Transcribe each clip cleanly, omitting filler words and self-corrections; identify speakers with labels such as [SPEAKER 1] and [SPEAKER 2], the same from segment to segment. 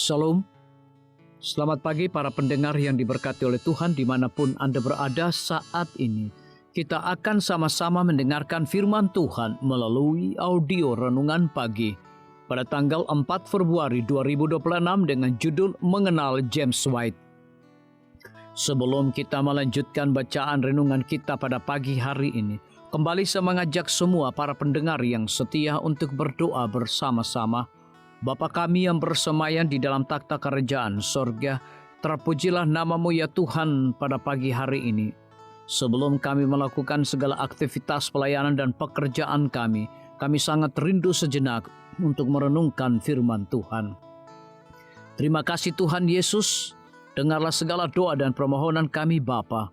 [SPEAKER 1] Shalom, selamat pagi para pendengar yang diberkati oleh Tuhan dimanapun Anda berada saat ini. Kita akan sama-sama mendengarkan firman Tuhan melalui audio renungan pagi pada tanggal 4 Februari 2026 dengan judul Mengenal James White. Sebelum kita melanjutkan bacaan renungan kita pada pagi hari ini, kembali saya mengajak semua para pendengar yang setia untuk berdoa bersama-sama. Bapa kami yang bersemayam di dalam takhta kerajaan sorga, terpujilah nama-Mu ya Tuhan pada pagi hari ini. Sebelum kami melakukan segala aktivitas pelayanan dan pekerjaan kami sangat rindu sejenak untuk merenungkan firman Tuhan. Terima kasih Tuhan Yesus, dengarlah segala doa dan permohonan kami Bapa,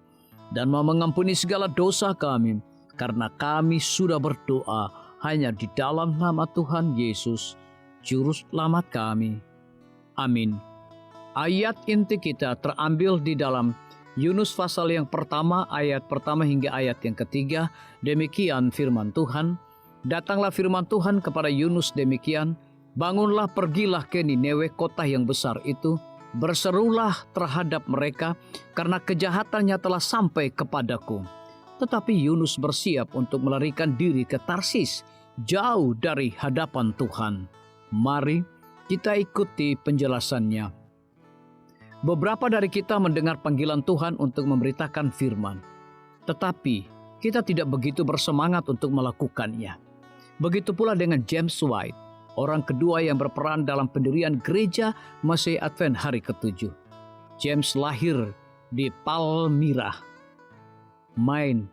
[SPEAKER 1] dan mau mengampuni segala dosa kami, karena kami sudah berdoa hanya di dalam nama Tuhan Yesus, Juru Selamat kami. Amin. Ayat inti kita terambil di dalam Yunus pasal yang pertama, ayat pertama hingga ayat yang ketiga. Demikian firman Tuhan. Datanglah firman Tuhan kepada Yunus demikian, bangunlah, pergilah ke Nineve, kota yang besar itu. Berserulah terhadap mereka, karena kejahatannya telah sampai kepadaku. Tetapi Yunus bersiap untuk melarikan diri ke Tarsis, jauh dari hadapan Tuhan. Mari kita ikuti penjelasannya. Beberapa dari kita mendengar panggilan Tuhan untuk memberitakan firman, tetapi kita tidak begitu bersemangat untuk melakukannya. Begitu pula dengan James White, orang kedua yang berperan dalam pendirian gereja Masih Advent hari ke-7. James lahir di Palmyra, Maine.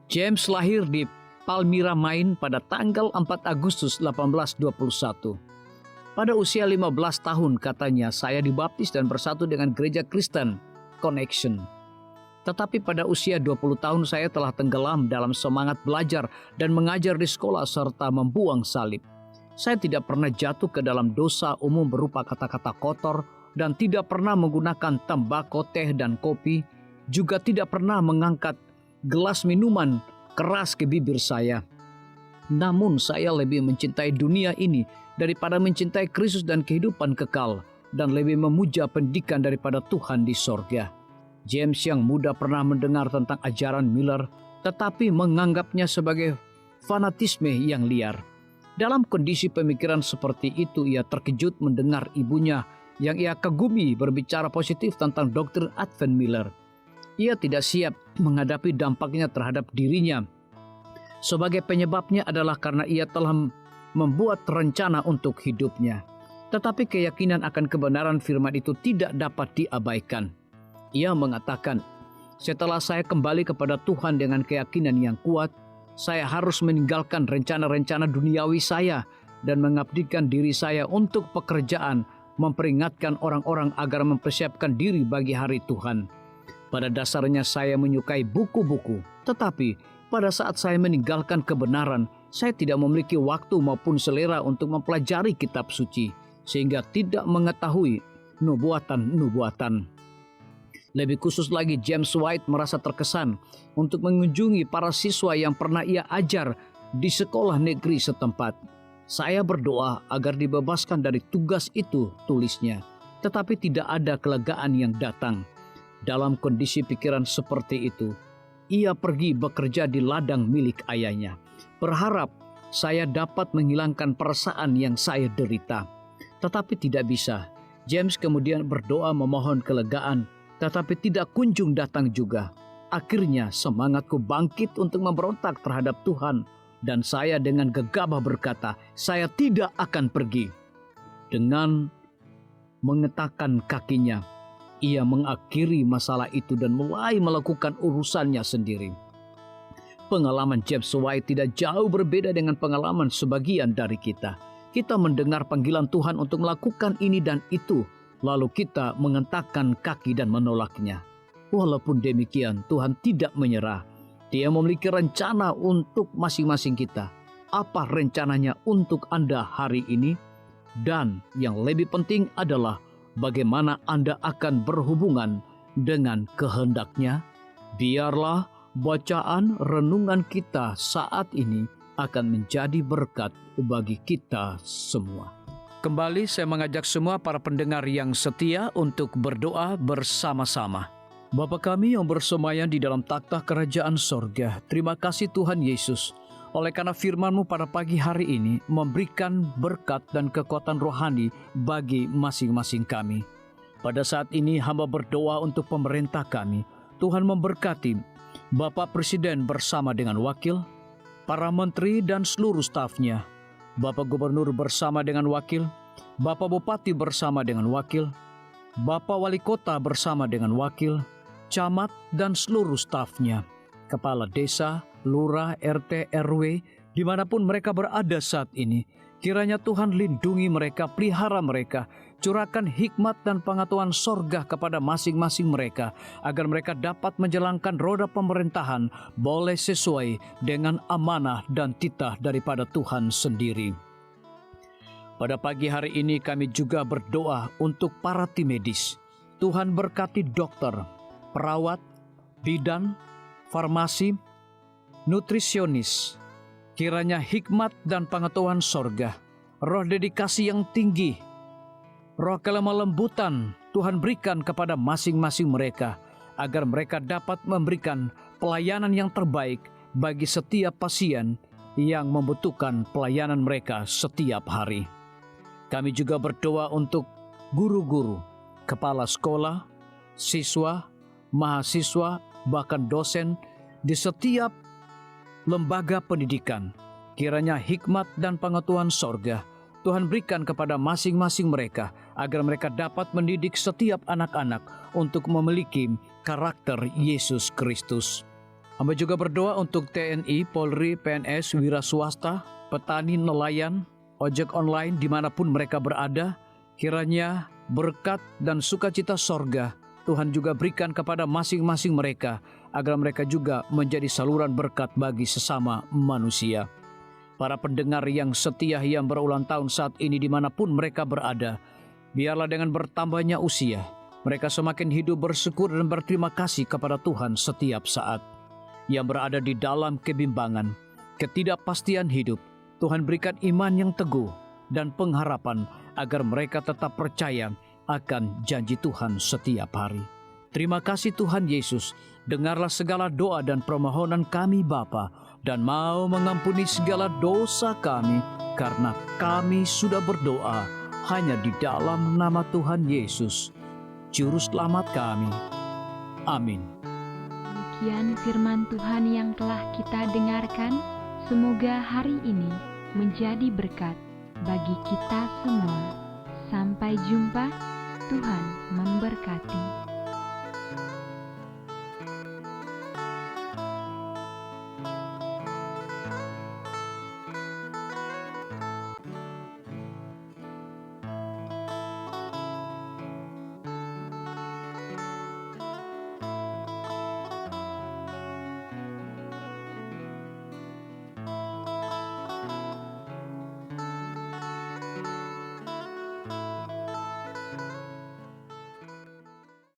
[SPEAKER 1] James lahir di Palmyra, Maine pada tanggal 4 Agustus 1821. Pada usia 15 tahun katanya, saya dibaptis dan bersatu dengan gereja Kristen Connection. Tetapi pada usia 20 tahun saya telah tenggelam dalam semangat belajar dan mengajar di sekolah serta membuang salib. Saya tidak pernah jatuh ke dalam dosa umum berupa kata-kata kotor dan tidak pernah menggunakan tembakau, teh, dan kopi. Juga tidak pernah mengangkat gelas minuman keras ke bibir saya. Namun saya lebih mencintai dunia ini daripada mencintai Kristus dan kehidupan kekal, dan lebih memuja pendidikan daripada Tuhan di sorga. James yang muda pernah mendengar tentang ajaran Miller, tetapi menganggapnya sebagai fanatisme yang liar. Dalam kondisi pemikiran seperti itu, ia terkejut mendengar ibunya yang ia kagumi berbicara positif tentang doktrin Advent Miller. Ia tidak siap menghadapi dampaknya terhadap dirinya. Sebagai penyebabnya adalah karena ia telah membuat rencana untuk hidupnya. Tetapi keyakinan akan kebenaran firman itu tidak dapat diabaikan. Ia mengatakan, setelah saya kembali kepada Tuhan dengan keyakinan yang kuat, saya harus meninggalkan rencana-rencana duniawi saya dan mengabdikan diri saya untuk pekerjaan, memperingatkan orang-orang agar mempersiapkan diri bagi hari Tuhan. Pada dasarnya saya menyukai buku-buku, tetapi pada saat saya meninggalkan kebenaran, saya tidak memiliki waktu maupun selera untuk mempelajari kitab suci, sehingga tidak mengetahui nubuatan-nubuatan. Lebih khusus lagi, James White merasa terkesan untuk mengunjungi para siswa yang pernah ia ajar di sekolah negeri setempat. Saya berdoa agar dibebaskan dari tugas itu, tulisnya, tetapi tidak ada kelegaan yang datang. Dalam kondisi pikiran seperti itu, ia pergi bekerja di ladang milik ayahnya, berharap saya dapat menghilangkan perasaan yang saya derita. Tetapi tidak bisa. James kemudian berdoa memohon kelegaan, tetapi tidak kunjung datang juga. Akhirnya semangatku bangkit untuk memberontak terhadap Tuhan, dan saya dengan gegabah berkata, saya tidak akan pergi. Dengan mengetakkan kakinya, ia mengakhiri masalah itu dan mulai melakukan urusannya sendiri. Pengalaman James White tidak jauh berbeda dengan pengalaman sebagian dari kita. Kita mendengar panggilan Tuhan untuk melakukan ini dan itu, lalu kita mengentakkan kaki dan menolaknya. Walaupun demikian, Tuhan tidak menyerah. Dia memiliki rencana untuk masing-masing kita. Apa rencananya untuk Anda hari ini? Dan yang lebih penting adalah bagaimana Anda akan berhubungan dengan kehendaknya. Biarlah bacaan renungan kita saat ini akan menjadi berkat bagi kita semua. Kembali saya mengajak semua para pendengar yang setia untuk berdoa bersama-sama. Bapa kami yang bersemayam di dalam takhta kerajaan sorga, terima kasih Tuhan Yesus, oleh karena firman-Mu pada pagi hari ini memberikan berkat dan kekuatan rohani bagi masing-masing kami. Pada saat ini hamba berdoa untuk pemerintah kami. Tuhan memberkati Bapak Presiden bersama dengan wakil, para menteri dan seluruh stafnya, Bapak Gubernur bersama dengan wakil, Bapak Bupati bersama dengan wakil, Bapak Wali Kota bersama dengan wakil, camat dan seluruh stafnya, kepala desa, lurah, RT, RW, dimanapun mereka berada saat ini. Kiranya Tuhan lindungi mereka, pelihara mereka, curahkan hikmat dan pengetahuan sorga kepada masing-masing mereka, agar mereka dapat menjalankan roda pemerintahan boleh sesuai dengan amanah dan titah daripada Tuhan sendiri. Pada pagi hari ini kami juga berdoa untuk para tim medis. Tuhan berkati dokter, perawat, bidan, farmasi, nutrisionis. Kiranya hikmat dan pengetahuan sorga, roh dedikasi yang tinggi, roh kelemah lembutan Tuhan berikan kepada masing-masing mereka, agar mereka dapat memberikan pelayanan yang terbaik bagi setiap pasien yang membutuhkan pelayanan mereka setiap hari. Kami juga berdoa untuk guru-guru, kepala sekolah, siswa, mahasiswa, bahkan dosen di setiap lembaga pendidikan. Kiranya hikmat dan pengetahuan sorga Tuhan berikan kepada masing-masing mereka, agar mereka dapat mendidik setiap anak-anak untuk memiliki karakter Yesus Kristus. Hamba juga berdoa untuk TNI, Polri, PNS, wira swasta, petani, nelayan, ojek online dimanapun mereka berada. Kiranya berkat dan sukacita sorga Tuhan juga berikan kepada masing-masing mereka, agar mereka juga menjadi saluran berkat bagi sesama manusia. Para pendengar yang setia yang berulang tahun saat ini dimanapun mereka berada, biarlah dengan bertambahnya usia, mereka semakin hidup bersyukur dan berterima kasih kepada Tuhan setiap saat. Yang berada di dalam kebimbangan, ketidakpastian hidup, Tuhan berikan iman yang teguh dan pengharapan, agar mereka tetap percaya akan janji Tuhan setiap hari. Terima kasih Tuhan Yesus, dengarlah segala doa dan permohonan kami Bapa, dan mau mengampuni segala dosa kami, karena kami sudah berdoa hanya di dalam nama Tuhan Yesus, Juru Selamat kami. Amin.
[SPEAKER 2] Demikian firman Tuhan yang telah kita dengarkan. Semoga hari ini menjadi berkat bagi kita semua. Sampai jumpa, Tuhan memberkati.